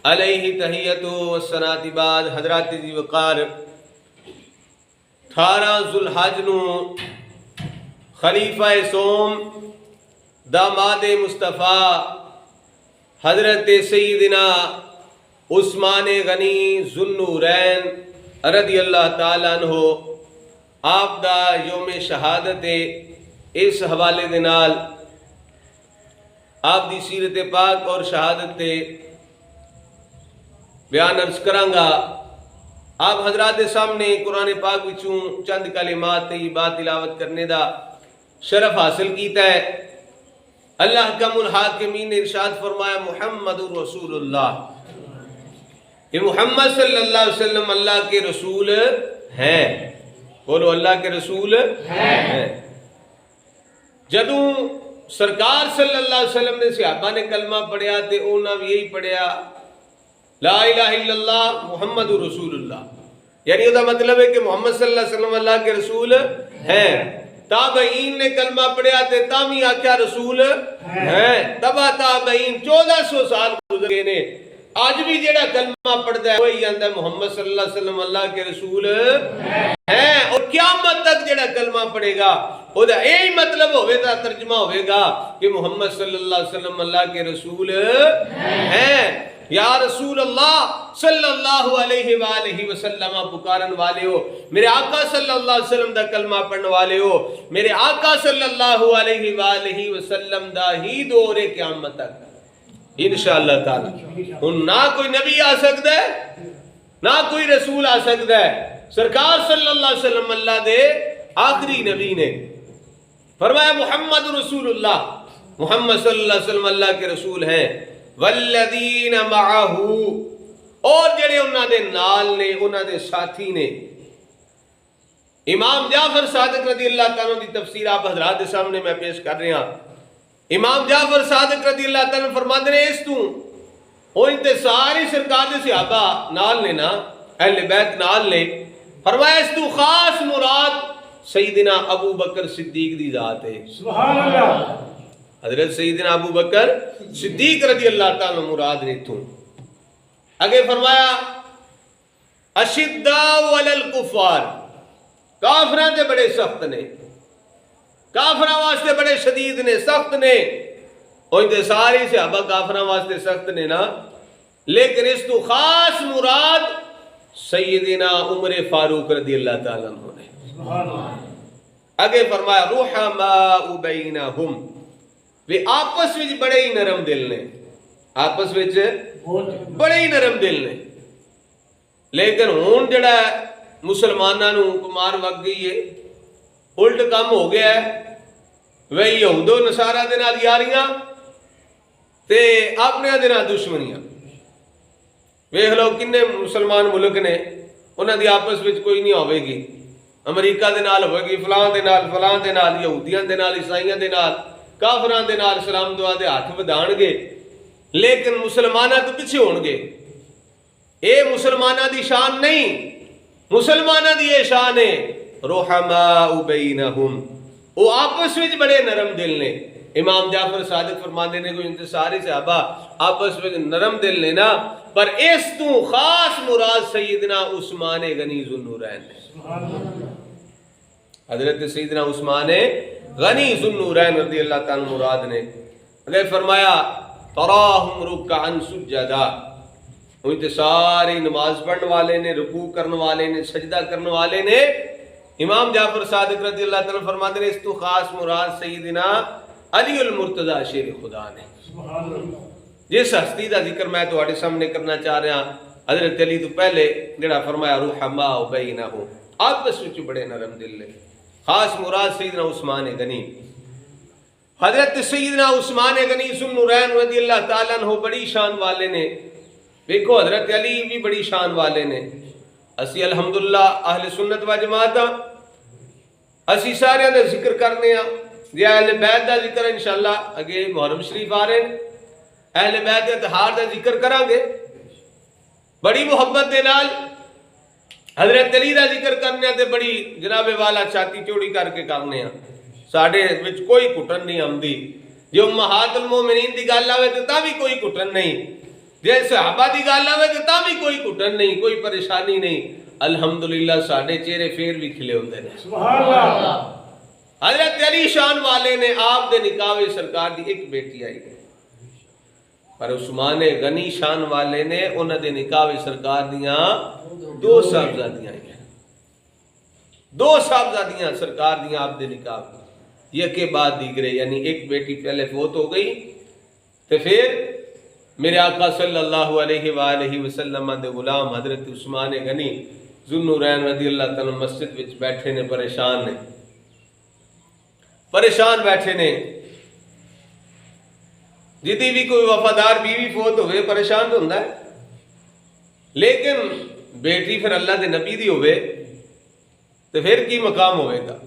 علیہ تحیت و ثناء بعد حضرات دی وقار 18 ذوالحج نو خلیفہ سوم داماد مصطفیٰ حضرت سیدنا عثمان غنی ذوالنورین رضی اللہ تعالیٰ عنہ آپ دا یوم شہادت اس حوالے دے نال آپ دی سیرت پاک اور شہادت تے بیان عرض کرانگا۔ آپ حضرات سامنے قرآن پاک وچوں چند کلمات طیبات تلاوت کرنے دا شرف حاصل کیتا ہے۔ اللہ حکم الحاکمین نے ارشاد فرمایا محمد رسول اللہ، کہ محمد صلی اللہ علیہ وسلم اللہ کے رسول ہیں۔ بولو اللہ کے رسول ہیں۔ جدوں سرکار صلی اللہ علیہ وسلم نے صحابہ نے کلمہ پڑھیا تے انہاں بھی یہی پڑھیا لا الہ الا اللہ محمد رسول اللہ، یعنی وہ مطلب ہے کہ محمد صلی اللہ علیہ وسلم اللہ کے رسول ہیں۔ تابعین نے کلمہ پڑھیا تے تامی آکھیا رسول ہیں۔ تبا تابعین 1400 سال گزر گئے نے، آج بھی جڑا کلمہ پڑھتا ہے وہی آندا ہے محمد صلی اللہ علیہ وسلم اللہ کے رسول ہیں، اور قیامت تک جڑا کلمہ پڑھے گا او دا یہی مطلب ہوئے گا، ترجمہ ہوئے گا کہ محمد صلی اللہ علیہ وسلم اللہ کے رسول ہیں۔ یا رسول اللہ صلی اللہ علیہ وآلہ وسلم پکارن والے ہو، میرے آقا صلی اللہ علیہ وسلم دا کلمہ پڑھنے والے ہو، میرے آقا صلی اللہ علیہ وآلہ وسلم دا ہی دور قیامت تک انشاءاللہ تعالی۔ ہن نہ کوئی نبی آ سکتا ہے نہ کوئی رسول آ سکتا ہے، سرکار صلی اللہ علیہ وسلم اللہ دے آخری نبی نے فرمایا محمد رسول اللہ، محمد صلی اللہ علیہ وسلم اللہ کے رسول ہیں۔ والذین معہ، اور جڑے انہاں دے نال نے، انہاں دے ساتھی نے۔ امام جعفر صادق رضی اللہ تعالیٰ دی تفسیر آپ حضرات دے سامنے میں پیش کر رہے ہیں۔ امام جعفر صادق رضی اللہ تعالیٰ فرماتے ہیں اس تو ہوئی تے ساری سرکار دے صحابہ نال نے نا، اہل بیت نال نے، فرمایا اس تو خاص مراد سیدنا ابو بکر صدیق دی ذات ہے۔ سبحان اللہ۔ حضرت سیدنا ابو بکر صدیق رضی اللہ تعالیٰ مراد نے تھوں۔ آگے فرمایا اشداء علی الکفار، کافران دے بڑے سخت نے، کافران واسطے بڑے شدید نے، سخت نے۔ ہوئی تے ساری صحابہ کافران واسطے سخت نے نا، لیکن اس تو خاص مراد سیدنا عمر فاروق رضی اللہ تعالیٰ عنہ نے۔ آگے فرمایا رحماء بینہم، وہ آپس وچ بڑے ہی نرم دل نے، آپس وچ بڑے ہی نرم دل نے۔ لیکن ہون جڑا مسلماناں نوں کمار وگ گئی ہے، الٹ کام ہو گیا ہے، وہی یہود و نصارہ دے نال یاریاں تے اپنے دے نال دشمنیاں۔ ویکھ لو کنے مسلمان ملک نے انہاں دی آپس وچ کوئی نہیں ہوے گی، امریکہ دے نال ہوے گی، فلاں دے نال، فلاں دے نال، یہودیاں دے نال، عیسائیاں دے نال، کافران دے نال سلام دعا دے ہاتھ ودان گے، لیکن مسلمانہ تو پیچھے ہون گے۔ اے مسلمانہ دی شان نہیں، مسلمانہ دی یہ شان ہے رحماء بینہم، وہ آپس وچ بڑے نرم دل نے۔ امام جعفر صادق فرماندے نے کوئی انتصاری صحابہ آپس وچ نرم دل نے نا، پر اس تو خاص مراد سیدنا عثمان غنی ذوالنورین نے۔ حضرت سیدنا عثمان غنی ذوالنورین رضی اللہ تعالیٰ مراد نے۔ اگر فرمایا تراہم رکعا سجدا، ہوئی تے سارے نماز پڑھنے والے نے، رکوع کرنے والے نے، سجدہ کرنے والے نے۔ امام جعفر صادق رضی اللہ تعالیٰ فرماتے ہیں اس تو خاص مراد سیدنا علی المرتضی شیر خدا نے۔ جس ہستی دا ذکر میں تواڈے سامنے کرنا چاہ رہا، حضرت علی تو پہلے جڑا فرمایا رحماء بینہم، آپس وچ بڑے نرم دل نے۔ خاص مراد سیدنا عثمان غنی۔ حضرت سیدنا عثمان غنی ذوالنورین رضی اللہ تعالیٰ عنہ بڑی شان والے نے۔ دیکھو حضرت علی بھی بڑی شان والے نے۔ اسی الحمدللہ اہل سنت و جماعت اسی سارے دا ذکر کرنے ہاں، جی اہل بیت دا ذکر انشاءاللہ اگے محرم شریف آ رہے ہیں، اہل بیت اتحاد دا ذکر کریں گے بڑی محبت دے نال۔ حضرت علی دا ذکر کرنے تے بڑی جناب والا چھاتی چوڑی کر کے کرنے ہاں، ساڈے وچ کوئی کٹن نہیں آمدی۔ جو امہات المومنین دی گل آوے تے تاں بھی کوئی کٹن نہیں، جے صحابہ دی گل آوے تے تاں بھی کوئی گھٹن نہیں، کوئی پریشانی نہیں، الحمدللہ ساڈے چہرے پھر بھی کھلے ہوندے نے۔ سبحان اللہ۔ حضرت علی شان والے نے آپ دے نکاح وچ سرکار دی ایک بیٹی آئی، پر عثمان غنی شان والے نے انہاں دے نکاح وچ سرکار دیاں 2 صاحبزادیاں آئی، 2 صاحبزادیاں سرکار دیاں آپ دے نکاح یہ کے بعد دیگرے، یعنی ایک بیٹی پہلے فوت ہو گئی تو پھر میرے آقا صلی اللہ علیہ وآلہ وسلم دے غلام حضرت عثمان غنی ذو النورین رضی اللہ تعالیٰ مسجد وچ بیٹھے نے، پریشان بیٹھے نے۔ جدی بھی کوئی وفادار بیوی فوت ہوئے پریشان تو ہوتا ہے، لیکن بیٹی پھر اللہ دے نبی دی ہوئے تو پھر کی مقام ہوئے گا۔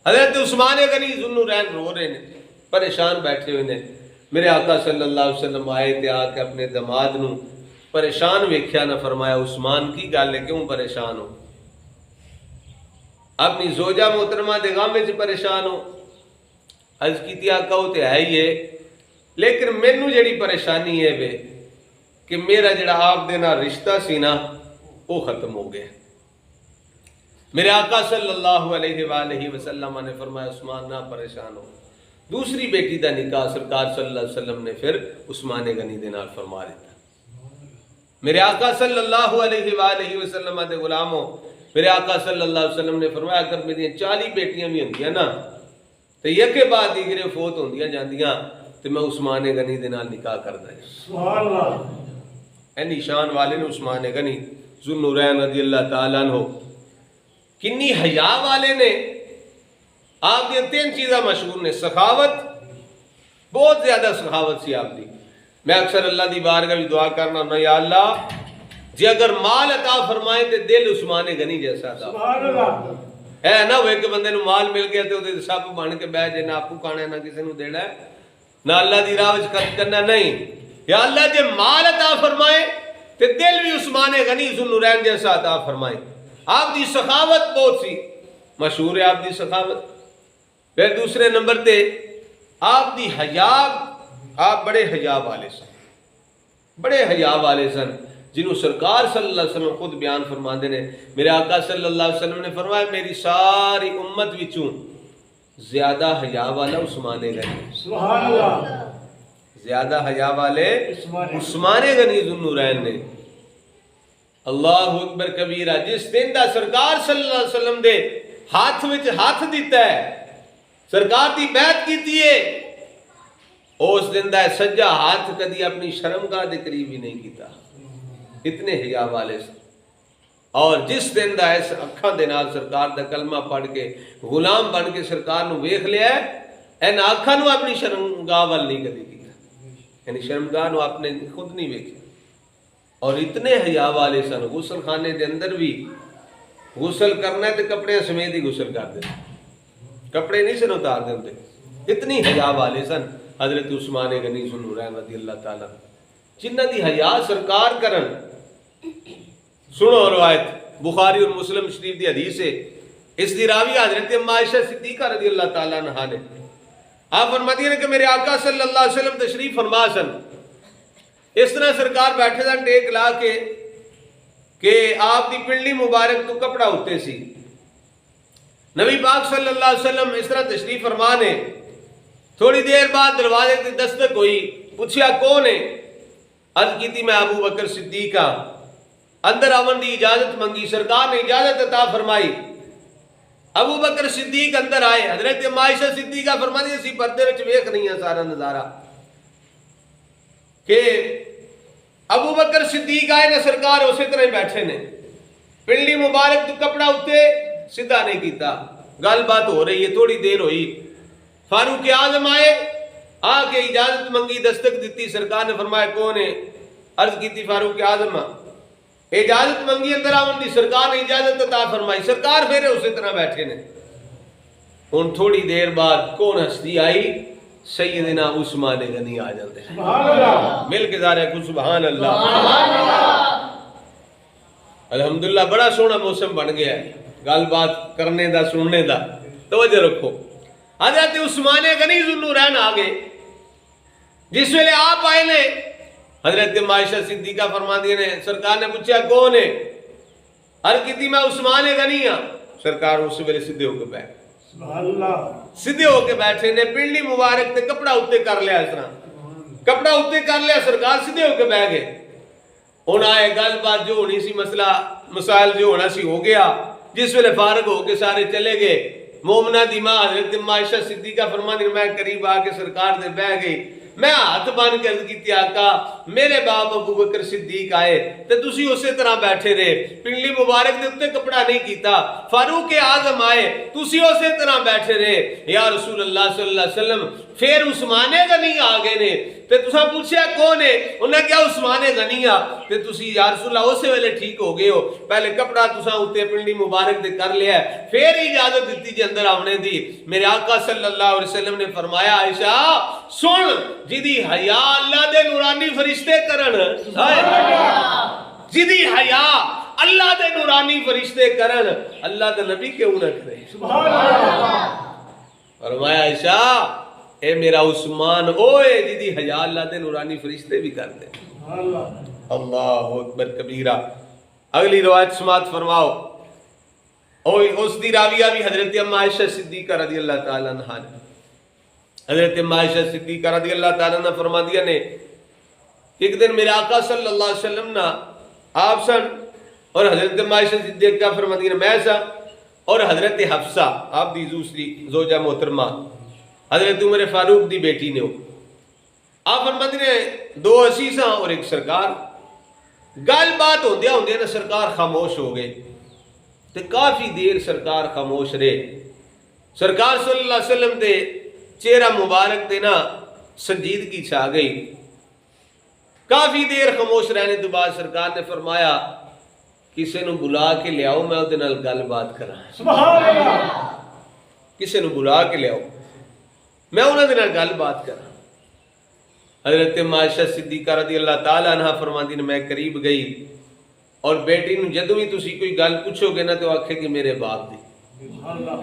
حضرت عثمان غنی ذو النورین رو رہے ہیں، پریشان بیٹھے ہوئے نے۔ میرے آقا صلی اللہ علیہ وسلم آئے تے آ کے اپنے دماد نو پریشان ویکھیا نہ، فرمایا عثمان کی گل ہے کیوں پریشان ہو؟ اپنی زوجہ محترمہ دے غم وچ پریشان ہو؟ عرض کیتی آقا وہ تے ہے ہی ہے، لیکن مینوں جڑی پریشانی ہے وے کہ میرا جڑا آپ دے نال رشتہ سی نا وہ ختم ہو گیا۔ میرے آقا صلی اللہ علیہ وآلہ وسلم نے فرمایا عثمان نہ پریشان ہو۔ دوسری بیٹی دا نکاح سرکار صلی اللہ علیہ وسلم نے پھر عثمان غنی دے نال فرما دیتا۔ میرے آقا صلی اللہ علیہ وآلہ وسلم دے غلاموں، میرے آقا صلی اللہ علیہ وسلم نے فرمایا اگر میری 40 بیٹیاں بھی ہوندیاں نا تو یک کے بعد دیگرے فوت ہوندیاں جاندیاں تو میں عثمان غنی دے نال نکاح کردا ہے۔ سبحان اللہ۔ اینی شان والے نے عثمان غنی ذو النورین رضی اللہ تعالیٰ عنہ، کنی حیا والے نے۔ آپ دی 3 چیزاں مشہور نے، سخاوت، بہت زیادہ سخاوت سی آپ دی۔ میں اکثر اللہ دی بارگاہ میں دعا کرنا ہوں یا اللہ جی اگر مال عطا فرمائے تے دل عثمان غنی جیسا عطا۔ سبحان اللہ۔ ہے نہ ہوئے کہ بندے نو مال مل گیا تے او سب بن کے بیٹھ جائے، نہ آپو کھانا ہے نہ کسی نو دینا ہے، نہ اللہ دی راہ وچ خرچ کرنا، نہیں۔ یا اللہ جے مال عطا فرمائے تے دل بھی عثمان غنی ذو النورین جیسا عطا فرمائے۔ آپ دی سخاوت بہت سی مشہور ہے، آپ دی سخاوت۔ پھر دوسرے نمبر تے آپ دی حیا، آپ بڑے حیا والے سن، بڑے حیا والے سن، جنہوں سرکار صلی اللہ علیہ وسلم خود بیان فرماندے نے۔ میرے آقا صلی اللہ علیہ وسلم نے فرمایا میری ساری امت وچوں زیادہ حیا والا عثمان غنی، سبحان اللہ۔ زیادہ حیا والے عثمان غنی ذو النورین نے۔ اللہ اکبر کبیرہ۔ جس دن دا سرکار صلی اللہ علیہ وسلم دے ہاتھ وچ ہاتھ دیتا ہے، سرکار دی بیعت کیتی ہے، اس دن دا سجا ہاتھ کدی اپنی شرمگاہ دے قریب ہی نہیں کیتا، اتنے حیا والے سے۔ اور جس دن دا اس اکھاں دے نال سرکار دا کلمہ پڑھ کے غلام بن کے سرکار نو ویکھ لیا ہے، این اکھاں نو اپنی شرمگاہ وال نہیں کدی کیتا، یعنی شرمگاہ نو اپنے خود نہیں ویکھیا۔ اور اتنے حیا والے سن، غسل خانے دے اندر بھی غسل کرنا ہے تو کپڑے سمیت ہی غسل کر دے، کپڑے نہیں سن اتار دے ہوندے، اتنی حیا والے سن حضرت عثمان غنی ذو النورین رضی اللہ تعالیٰ، جنہ دی حیا سرکار کرن۔ سنو روایت بخاری اور مسلم شریف دی حدیث ہے، اس دی راوی حضرت عائشہ صدیقہ رضی اللہ تعالیٰ عنہا نے۔ آپ فرماتی ہیں کہ میرے آقا صلی اللہ علیہ وسلم تشریف فرما سن، اس طرح سرکار بیٹھے سن ٹیک لا کے کہ آپ دی پنڈلی مبارک تو کپڑا ہوتے سی۔ نبی پاک صلی اللہ علیہ وسلم اس طرح تشریف فرما نے، تھوڑی دیر بعد دروازے تے دستک ہوئی، پوچھیا کون ہے؟ عرض کیتی میں ابو بکر صدیق ہاں۔ اندر آون دی اجازت منگی، سرکار نے اجازت عطا فرمائی۔ ابو بکر صدیق اندر آئے، حضرت عائشہ صدیقہ فرماتی اسی پردے وچ ویکھ رہی ہیں سارا نظارہ کہ ابو بکر صدیق آئے نے، سرکار اسی طرح ہی بیٹھے نے، پنڈلی مبارک تو کپڑا اتے سیدھا نہیں کیتا، گل بات ہو رہی ہے، تھوڑی دیر ہوئی، فاروق اعظم آئے، آ کے اجازت منگی، دستک دیتی، سرکار نے فرمایا کون ہے؟ عرض کی تھی فاروق اعظم، اجازت منگی اندر آون دی، سرکار نے اجازت عطا فرمائی، سرکار پھر اسی طرح بیٹھے نے۔ ہن تھوڑی دیر بعد کون ہستی آئی؟ سیدنا عثمان غنی آ جاتے ہیں، سبحان اللہ۔ مل کے ظاہر ہے کہ سبحان اللہ۔ الحمدللہ بڑا سونا موسم بن گیا ہے گل بات کرنے دا، سننے دا، توجہ رکھو۔ حضرت عثمان غنی ذو النورین آ گئے، جس ویلے آپ آئے نے حضرت عائشہ صدیقہ فرماتی نے سرکار نے پوچھا کون ہے؟ عرض کی تھی میں عثمان غنی ہاں۔ سرکار اس ویلے سیدھے ہو کے بیٹھے، سبحان اللہ، سیدھے ہو کے بیٹھے نے، پنڈلی مبارک تے کپڑا اتنے کر لیا، اس طرح کپڑا اتنے کر لیا، سرکار سیدھے ہو کے بیٹھ گئے۔ ہن آئے گل بات جو ہونی سی، مسئلہ مسائل جو ہونا سی ہو گیا، جس ویلے فارغ ہو کے سارے چلے گئے، مومنہ دی ماں حضرت عائشہ صدیقہ فرماتی میں قریب آ کے سرکار دے بیٹھ گئی، میں ہاتھ بن کے عرض کیتی آقا میرے باپ ابو بکر صدیق آئے تے تسی اسی طرح بیٹھے رہے، پنڈلی مبارک دے اتنے کپڑا نہیں کیتا، فاروق اعظم آئے تسی اسی طرح بیٹھے رہے، یا رسول اللہ صلی اللہ علیہ وسلم پھر عثمان غنی آ گئے نے تے تساں پوچھیا کون ہے؟ انہاں کیا عثمان غنی آ تے تسی یا رسول اللہ اسی ویلے ٹھیک ہو گئے ہو، پہلے کپڑا تساں اتنے پنڈلی مبارک دے کر لیا ہے، پھر اجازت دیتی جی اندر آونے دی۔ میرے آقا صلی اللہ علیہ وسلم نے فرمایا عائشہ سن جدی حیا اللہ دے نورانی فرشتے کرن، جدی حیا اللہ دے نورانی فرشتے کرن، اللہ دے نبی کیوں نہ کرے؟ سبحان اللہ، فرمایا عائشہ اے میرا عثمان اوئے جدی حیا اللہ دے نورانی فرشتے بھی کر دے۔ سبحان اللہ، اللہ اکبر کبیرہ۔ اگلی روایت سماعت فرماؤ، اوئے اس دی راویہ بھی حضرت عائشہ صدیقہ رضی اللہ تعالیٰ عنہ نے، حضرت عائشہ صدیقہ رضی اللہ تعالیٰ عنہ فرما دیا نے ایک دن میرے آقا صلی اللہ علیہ وسلم نا آپ سن اور حضرت عائشہ صدیقہ فرما دیا میں سا اور حضرت حفصہ آپ دی دوسری زوجہ محترمہ حضرت عمر فاروق دی بیٹی نے ہو، آپ فرما دیا دو عزیزاں اور ایک سرکار، گل بات ہوندیا ہوندیا نا سرکار خاموش ہو گئے تے کافی دیر سرکار خاموش رہے، سرکار صلی اللہ علیہ وسلم دے چہرہ مبارک تے نا سنجیدگی چھا گئی، کافی دیر خاموش رہنے تو بعد سرکار نے فرمایا کسے نو بلا کے لے آؤ میں اودے نال گل بات کراں، سبحان اللہ، کسے نو بلا کے لے آؤ میں انہاں دے نال گل بات کراں۔ حضرت عائشہ صدیقہ رضی اللہ تعالیٰ عنہ فرماتی نے میں قریب گئی اور بیٹی نو جدوں بھی تسی کوئی گل پوچھو گے نا تو آکھے کہ میرے باپ دی، سبحان اللہ،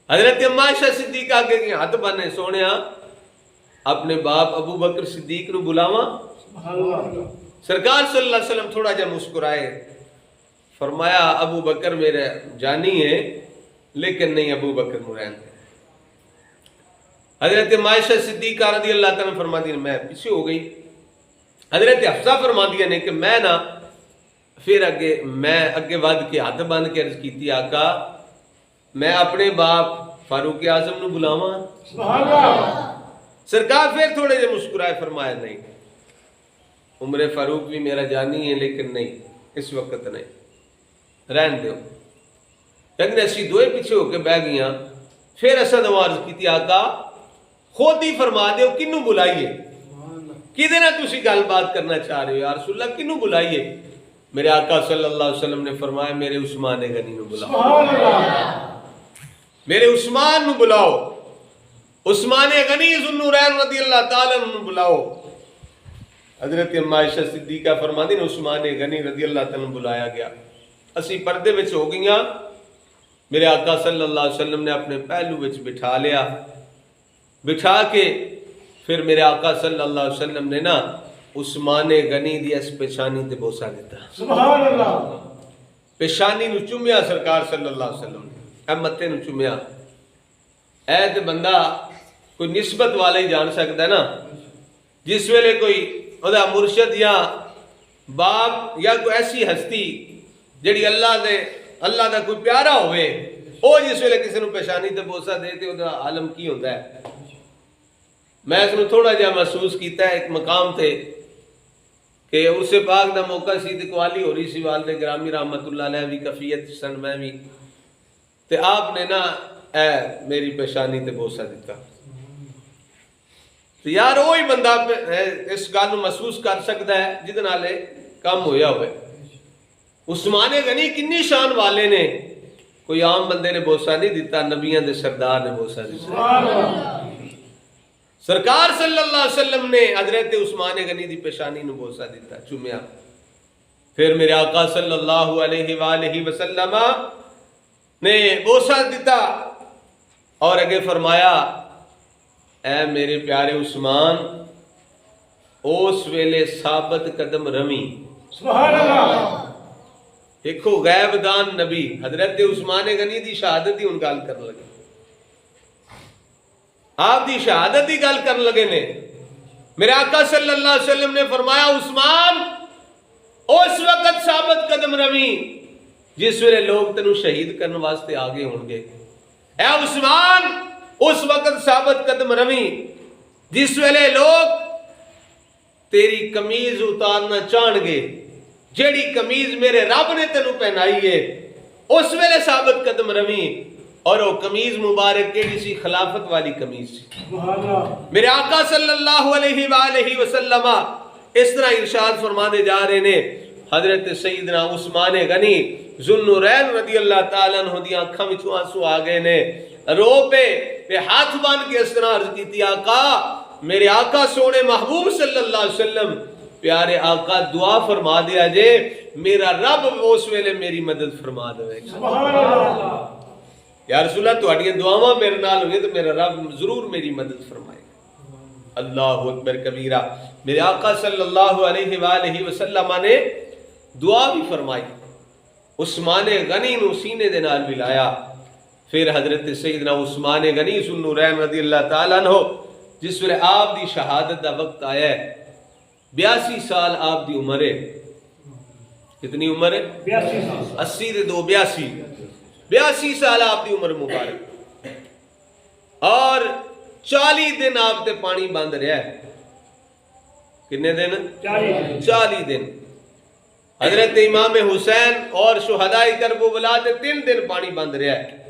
حضرت عائشہ صدیقہ کے ہاتھ بنے سونیا اپنے باپ ابو بکر صدیق نو بلاواں؟ سبحان اللہ، سرکار صلی اللہ علیہ وسلم تھوڑا جا مسکرائے، فرمایا ابو بکر میرے جانی ہے لیکن نہیں ابو بکر مرین ہے۔ حضرت عائشہ صدیقہ رضی اللہ تعالیٰ فرماتی ہیں میں پیچھے ہو گئی، حضرت حفصہ فرماتی ہیں کہ میں نا پھر اگے ود کے ہاتھ بند کے عرض کیتی آقا میں اپنے باپ فاروق اعظم نو بلاواں؟ سبحان اللہ، سرکار پھر تھوڑے جے مسکرائے، فرمایا نہیں عمر فاروق بھی میرا جانی ہے لیکن نہیں اس وقت نہیں، رہن دیو۔ لیکن اسی دوئے پیچھے ہو کے بہ گیاں، پھر اسد عرض کیتی آقا خود ہی فرما دیو کنوں بلائیے، کدے نہ تسی گل بات کرنا چاہ رہے ہو یا رسول اللہ کنوں بلائیے؟ میرے آقا صلی اللہ علیہ وسلم نے فرمایا میرے عثمان غنی نو بلاؤ، سبحان اللہ، میرے عثمان نو بلاؤ، عثمان غنی ذو النورین رضی اللہ تعالیٰ عنہ نو بلاؤ۔ حضرت عائشہ صدیقہ فرماتی نے عثمان غنی رضی اللہ تعالیٰ عنہ بلایا گیا، اسی پردے وچ ہو گئیاں، میرے آقا صلی اللہ علیہ وسلم نے اپنے پہلو وچ بٹھا لیا، بٹھا کے پھر میرے آقا صلی اللہ علیہ وسلم نے نا عثمان غنی دی اس پیشانی تے بوسہ دیتا، سبحان اللہ، پیشانی نو چومیا سرکار صلی اللہ علیہ وسلم نے، اے متے نو چومیا، اے تے بندہ کوئی نسبت والا ہی جان سکتا ہے نا، جس ویلے کوئی ادا مرشد یا باپ یا کوئی ایسی ہستی جڑی اللہ دا کوئی پیارا ہوئے او جس ویلے کسی نو پیشانی تے بوسہ دے تے ادا عالم کی ہوتا ہے۔ میں اس نو تھوڑا جہا محسوس کیتا ہے ایک مقام تے کہ عرس پاک دا موقع سی تے قوالی ہو رہی سی، والد گرامی رحمت اللہ علیہ بھی کفیت سن میں بھی، تے آپ نے نا اے میری پیشانی تے بوسہ دیتا، تو یار وہی بندہ اس گل نو محسوس کر سکتا ہے جہدے نال کام ہویا ہوئے۔ عثمان غنی کنی شان والے نے، کوئی عام بندے نے بوسہ نہیں دیتا، نبیاں دے سردار نے بوسہ دیتا، سبحان اللہ، سرکار صلی اللہ علیہ وسلم نے حضرت عثمان غنی دی پیشانی نو بوسہ دیتا، چومیا، پھر میرے آقا صلی اللہ علیہ وآلہ وسلم نے بوسہ دیتا اور اگے فرمایا اے میرے پیارے عثمان اس ویلے ثابت قدم رمی. سبحان اللہ. دیکھو غیب دان نبی حضرت عثمان غنی دی شہادت دی ہن گل کرن لگے. آپ دی شہادت دی گل کرن لگے نے. میرے آقا صلی اللہ علیہ وسلم نے فرمایا عثمان اس وقت ثابت قدم رمی جس ویلے لوگ تینوں شہید کرنے واسطے آگے ہون گے. اے عثمان اس وقت ثابت قدم رمی جس ویلے لوگ تیری کمیز اتارنا چاہن گے. جیڑی کمیز میرے رب نے تینوں پہنائی ہے اس ویلے ثابت قدم رمی. اور وہ کمیز مبارک کیڑی سی؟ خلافت والی کمیز سی. سبحان اللہ. میرے آقا صلی اللہ علیہ وآلہ وسلم اس طرح ارشاد فرمانے جا رہے نے. حضرت سیدنا عثمان غنی ذوالنورین رضی اللہ تعالیٰ عنہ دی آنکھاں وچوں آنسو آ گئے نے. رو پہ ہاتھ باندھ کے اس طرح عرض کی آقا میرے آقا سونے محبوب صلی اللہ علیہ وسلم پیارے آقا دعا فرما دیا جے میرا رب اس ویلے میری مدد فرما دے. سبحان اللہ. یا رسول اللہ تہاڈیاں دعاواں میرے نال ہوئے تو میرا رب ضرور میری مدد فرمائے. اللہ اکبر کبیرہ. میرے آقا صلی اللہ علیہ وآلہ وسلم نے دعا بھی فرمائی. عثمان غنی نو سینے دے نال ملایا. پھر حضرت سیدنا عثمان غنی ذوالنورین رضی اللہ تعالیٰ عنہ جس ویلے آپ دی شہادت دا وقت آیا ہے 82 سال آپ دی عمر ہے. کتنی عمر ہے؟ 82 سال. 80 دے 2 82 سال آپ دی عمر مبارک. اور 40 دن آپ تے پانی بند رہا ہے. کتنے دن؟ 40 دن. حضرت امام حسین اور شہداء کربلا تے 3 دن پانی بند رہا ہے.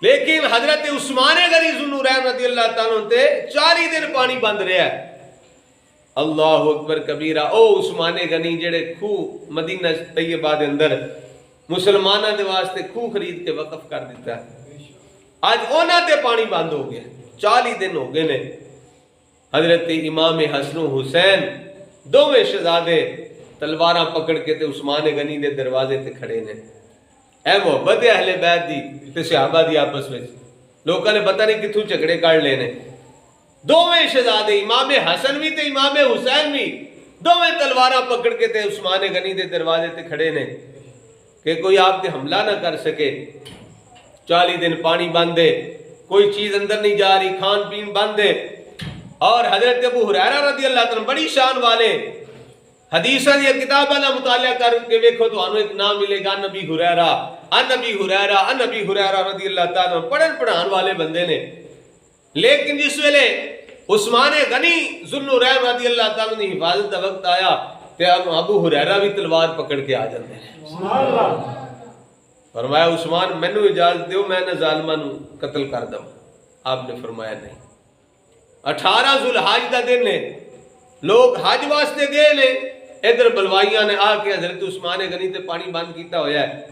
لیکن حضرت عثمان غنی ذوالنورین رضی اللہ تعالیٰ عنہ تے 40 دن پانی بند رہا ہے. اللہ اکبر کبیرہ. او عثمان غنی جڑے خوہ مدینہ طیبہ دے اندر مسلمانہ دے واسطے خوہ خرید کے وقف کر دیتا ہے. آج اونا تے پانی بند ہو گیا. 40 دن ہو گئے نے. حضرت امام حسن و حسین دوویں شہزادے تلواراں پکڑ کے تے عثمان غنی دے دروازے تے کھڑے نے. اے محبت اہل بیت دی تے صحابہ دی آپس میں لوکاں نے پتہ نہیں کتھوں جھگڑے کر لے نے. دوویں شہزادے امام حسن بھی تے امام حسین بھی دوویں تلواراں پکڑ کے تے عثمان غنی دے دروازے تے کھڑے نے کہ کوئی آپ تے حملہ نہ کر سکے. 40 دن پانی بند ہے, کوئی چیز اندر نہیں جا رہی, کھان پین بند ہے. اور حضرت ابو ہریرہ رضی اللہ عنہ بڑی شان والے حدیثاں دی کتاباں دا مطالعہ کر کے ویکھو تو انہوں ایک نام ملے گا نبی ہریرہ نبی ہریرہ رضی اللہ تعالیٰ عنہ پڑھن پڑھان والے بندے نے. لیکن جس ویلے عثمان غنی ذوالنورین رضی اللہ تعالیٰ عنہ دی حفاظت دا وقت آیا تے ابو ہریرہ بھی تلوار پکڑ کے آ جاندے ہیں. سبحان اللہ. فرمایا عثمان مینوں اجازت دیو میں نہ ظالماں نوں قتل کر دوں. آپ نے فرمایا نہیں. 18 ذوالحج دا دن نے, لوگ حج واسطے گئے نے. ادھر بلوائیاں نے آ کے حضرت عثمان غنی تے پانی بند کیتا ہویا ہے.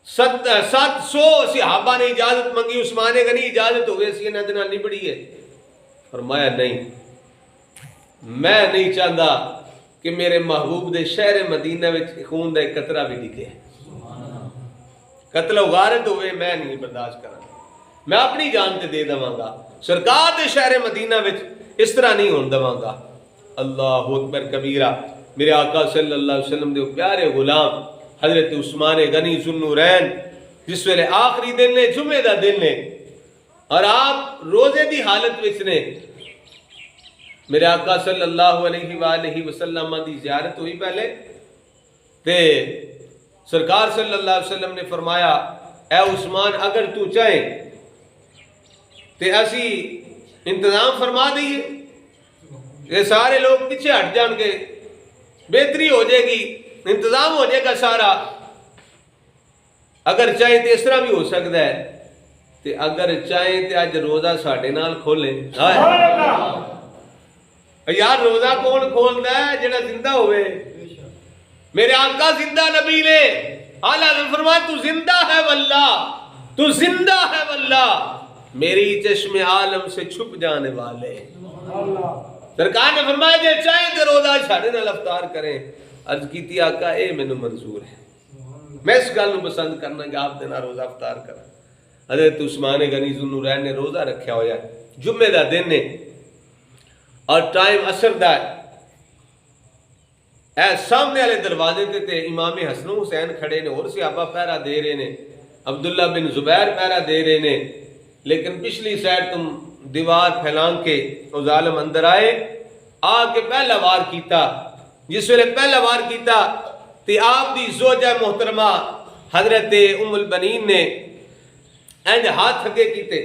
700 صحابہ نے اجازت منگی. عثمان غنی اجازت ہو گئی سی انہاں دے نال نبڑی ہے. فرمایا نہیں, میں نہیں چاہتا کہ میرے محبوب دے شہر مدینہ وچ خون دا ایک قطرہ بھی ڈگے. قتل و غارت ہوئے میں نہیں برداشت کرنا, میں اپنی جان تے دے دواں گا. سرکار دے شہر مدینہ وچ اس طرح نہیں ہون دواں گا. اللہ اکبر کبیرہ. میرے آقا صلی اللہ علیہ وسلم دے پیارے غلام حضرت عثمان غنی ذوالنورین جس ویلے آخری دن نے, جمعے دا دن نے, اور آپ روزے دی حالت وچ نے. میرے آقا صلی اللہ علیہ وآلہ وسلم دی زیارت ہوئی پہلے تے سرکار صلی اللہ علیہ وسلم نے فرمایا اے عثمان اگر تو چاہے تے اسی انتظام فرما دئیے, یہ سارے لوگ پیچھے ہٹ جان گے, بہتری ہو جائے گی, انتظام ہو جائے گا سارا. اگر چاہے تو اس طرح بھی ہو سکتا ہے تے اگر چاہے تو اج روزہ ساڈے نال کھولیں. یار روزہ کون کھولتا ہے جڑا زندہ ہوئے. میرے آقا زندہ نبی نے اعلیٰ نے فرمایا تو زندہ ہے واللہ, تو زندہ ہے واللہ, میری چشم عالم سے چھپ جانے والے. سرکار نے فرمایا جے چاہیں تو روزہ ساڈے نال افطار کریں. عرض کیتی آقا اے مینوں منظور ہے, میں اس گل نوں پسند کرنا کہ آپ دے نال روزہ افطار کریں. حضرت عثمان غنی ذوالنورین نے روزہ رکھیا ہویا ہے, جمعے دا دن نے. اور ٹائم اثر دا ہے، اے سامنے والے دروازے تے امام حسن و حسین کھڑے نے، اور صحابہ پہرا دے رہے نے، عبداللہ بن زبیر پہرا دے رہے نے، لیکن پچھلی سائڈ تم دیوار پھیلان کے وہ ظالم اندر آئے، آ کے پہلا وار کیتا۔ جس ویلے پہلا وار کیتا تے آپ دی زوجہ محترمہ حضرت ام البنین نے اینج ہاتھ اگے کیتے،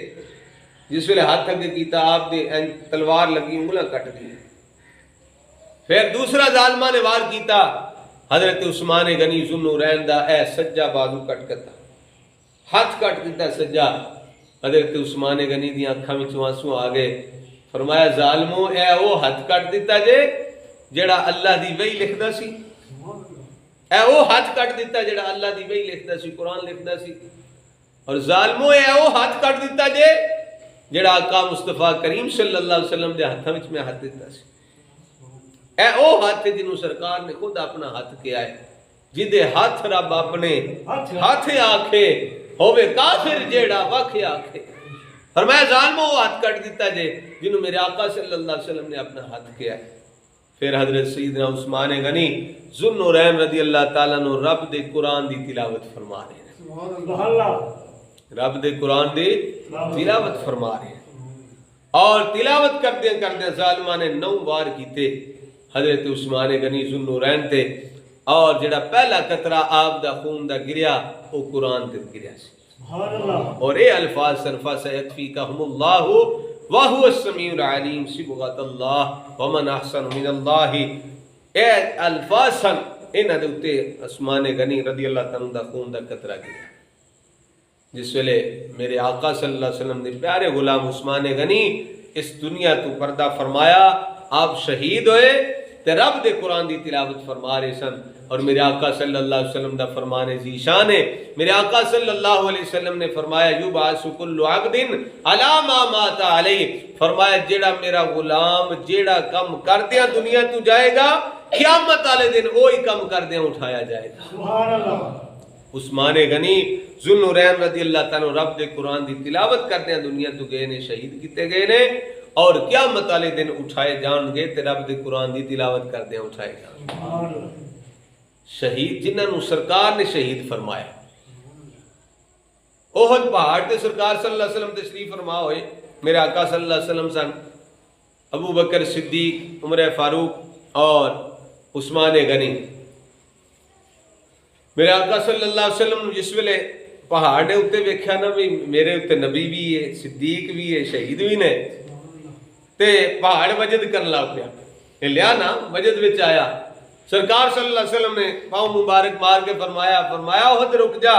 جس ویلے ہاتھ اگے کیتا آپ دے اینج تلوار لگی، انگلاں کٹ دی۔ پھر دوسرا ظالمہ نے وار کیتا، حضرت عثمان غنی ذوالنورین دا اے سجا بازو کٹ کتا، ہاتھ کٹ دیتا سجا۔ حضرت عثمان غنی دی آنکھاں وچوں آنسو آ گئے، فرمایا ظالمو اے او ہاتھ کٹ دیتا جے جڑا اللہ دی وحی لکھدا سی، اے او ہاتھ کٹ دیتا جڑا اللہ دی وحی لکھدا سی، قرآن لکھدا سی، اور ظالمو اے او ہاتھ کٹ دیتا جے جڑا آقا مصطفیٰ کریم صلی اللہ علیہ وسلم دے ہاتھاں وچ میں ہاتھ دیتا سی۔ اے او ہاتھ جنوں سرکار نے خود اپنا ہاتھ کیا ہے، جدے ہاتھ رب اپنے ہاتھ آکھے ہووے کافر جیڑا وکھ آکھے۔ فرمایا ظالمو وہ ہاتھ کٹ دیتا جے جنوں میرے آقا صلی اللہ علیہ وسلم نے اپنا ہاتھ کیا ہے۔ پھر حضرت سیدنا عثمان غنی ذوالنورین رضی اللہ تعالیٰ عنہ رب دے قرآن دی تلاوت فرما رہے ہیں، سبحان اللہ، رب دے قرآن دی تلاوت فرما رہے ہیں، اور تلاوت کردے ظالمہ نے 9 وار کیتے حضرت عثمان غنی ذوالنورین تے، اور جڑا پہلا قطرہ آپ دا خون دا گریا وہ قرآن تے گریا سی۔ سبحان اللہ، اور اے الفاظ صرفہ سیکفیکہم اللہ وَهُوَ السَّمِيعُ الْعَلِيمُ صِبْغَةَ اللَّهِ وَمَنْ أَحْسَنُ مِنَ اللَّهِ۔ اے الفاظ سن انہاں دے اُتے عثمان غنی رضی اللہ تعالیٰ دا خون دا قطرہ گریا، جس ویلے میرے آقا صلی اللہ علیہ وسلم نے پیارے غلام عثمان غنی اس دنیا تو پردہ فرمایا، آپ شہید ہوئے تے رب دے قرآن دی تلاوت فرما رہے سن، اور میرے آقا صلی اللہ علیہ وسلم دا فرمان ذیشان ہے۔ میرے آقا صلی اللہ علیہ وسلم نے فرمایا یبعث کل عبد علی ما مات علیہ، فرمایا جیڑا میرا غلام جیڑا کم کردیاں دنیا تو جائے گا، قیامت والے دن وہی کم کردیاں اٹھایا جائے گا۔ سبحان اللہ، عثمان غنی ذوالنورین رضی اللہ تعالیٰ رب دے قرآن دی تلاوت کردیاں دنیا تو گئے نے، شہید کیتے گئے نے، اور قیامت والے دن اٹھائے جان گے تے رب دے قرآن دی تلاوت کردیاں اٹھائے جان گے۔ سبحان اللہ، شہید جنہاں نو سرکار نے شہید فرمایا، احد پہاڑ تے سرکار صلی اللہ علیہ وسلم تشریف فرما ہوئے، میرے آقا صلی اللہ علیہ وسلم سن، ابو بکر صدیق، عمر فاروق اور عثمان غنی۔ میرے آقا صلی اللہ علیہ وسلم جس ویلے پہاڑ نے اتے ویکھیا نا بھی میرے اتے نبی بھی ہے، صدیق بھی ہے، شہید بھی نے، تے پہاڑ وجد کرن لگ پیا، یہ لیا نا وجد وچ آیا۔ سرکار صلی اللہ علیہ وسلم نے پاؤں مبارک مار کے فرمایا احد رک جا،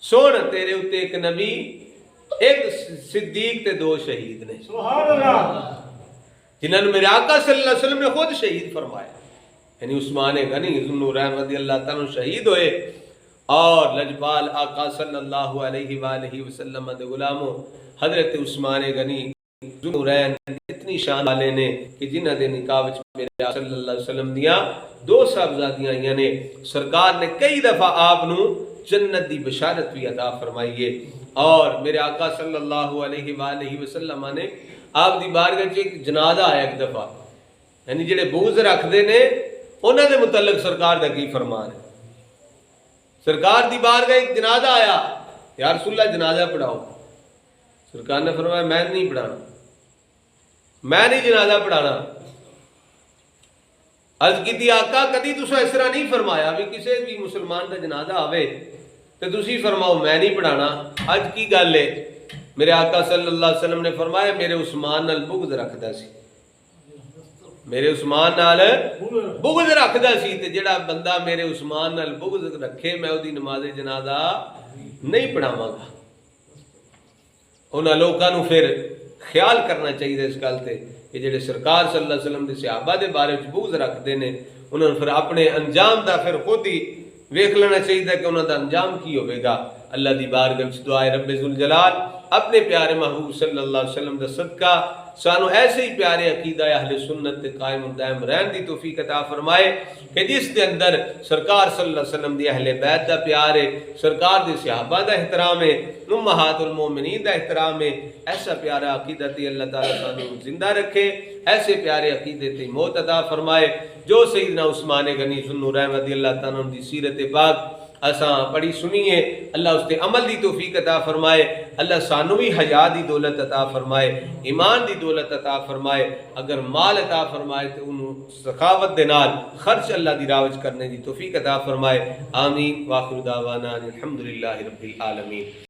سن تیرے اتے ایک نبی، ایک صدیق تے 2 شہید نے، سبحان اللہ، جنہوں نے میرے آقا صلی اللہ علیہ وسلم نے خود شہید فرمایا، یعنی عثمان غنی ذوالنورین رضی اللہ تعالیٰ شہید ہوئے، اور لجپال آقا صلی اللہ علیہ وآلہ وسلم دے غلاموں حضرت عثمان غنی ذوالنورین اتنی شان والے نے کہ جنہ دے نکاح وچ میرے آقا صلی اللہ علیہ وسلم دیاں 2 صاحبزادیاں آئیاں نے، سرکار نے کئی دفعہ آپ نو جنت دی بشارت بھی عطا فرمائیے، اور میرے آقا صلی اللہ علیہ وآلہ وسلم نے آپ دی بارگاہ وچ ایک جنازہ آیا ایک دفعہ، یعنی جڑے بغض رکھدے نے انہاں دے متعلق سرکار دا کی فرمان ہے۔ سرکار دی بارگاہ ایک جنازہ آیا، یا رسول اللہ جنازہ پڑھاؤ، سرکار نے فرمایا میں نہیں پڑھانا، میں نہیں جنازہ پڑھانا۔ عرض کی آقا کدی تساں اس طرح نہیں فرمایا بھی کسی بھی مسلمان کا جنازہ آوے تو تسی فرماؤ میں نہیں پڑھانا، اج کی گل ہے؟ میرے آقا صلی اللہ علیہ وسلم نے فرمایا میرے عثمان نال بغض رکھدا سی، میرے عثمان نال بغض رکھدا سی، تے جڑا بندہ میرے عثمان نال بغض رکھے میں اودی نماز جنازہ نہیں پڑھاواں گا۔ انہاں لوکاں نوں پھر خیال کرنا چاہیے اس گل تے کہ جڑے سرکار صلی اللہ علیہ وسلم دے صحابہ دے بارے وچ بغض رکھدے نے انہاں نوں پھر اپنے انجام دا پھر خود ہی ویکھ لینا چاہیے کہ انہاں دا انجام کی ہوے گا۔ اللہ دی بارگاہ وچ دعا ہے رب ذوالجلال اپنے پیارے محبوب صلی اللہ علیہ وسلم دا صدقہ سانو ایسے ہی پیارے عقیدہ اہل سنت تے قائم و دائم رہن دی توفیق عطا فرمائے کہ جس دے اندر سرکار صلی اللہ علیہ وسلم دی اہل بیت دا پیار ہے، سرکار دے صحابہ دا احترام ہے، امہات المومنین دا احترام ہے، ایسا پیارا عقیدہ تے اللہ تعالیٰ سانو زندہ رکھے، ایسے پیارے عقیدے تے موت عطا فرمائے جو سیدنا عثمان غنی ذو النورین رضی اللہ تعالیٰ عنہ دی سیرت پاک اساں پڑھی سنیے، اللہ اس تے عمل دی توفیق عطا فرمائے، اللہ سانو بھی حیا دی دولت عطا فرمائے، ایمان دی دولت عطا فرمائے، اگر مال عطا فرمائے تو انہوں سخاوت دے نال خرچ اللہ دی راوج کرنے دی توفیق عطا فرمائے، آمین، وآخر دعوانا الحمدللہ رب العالمین۔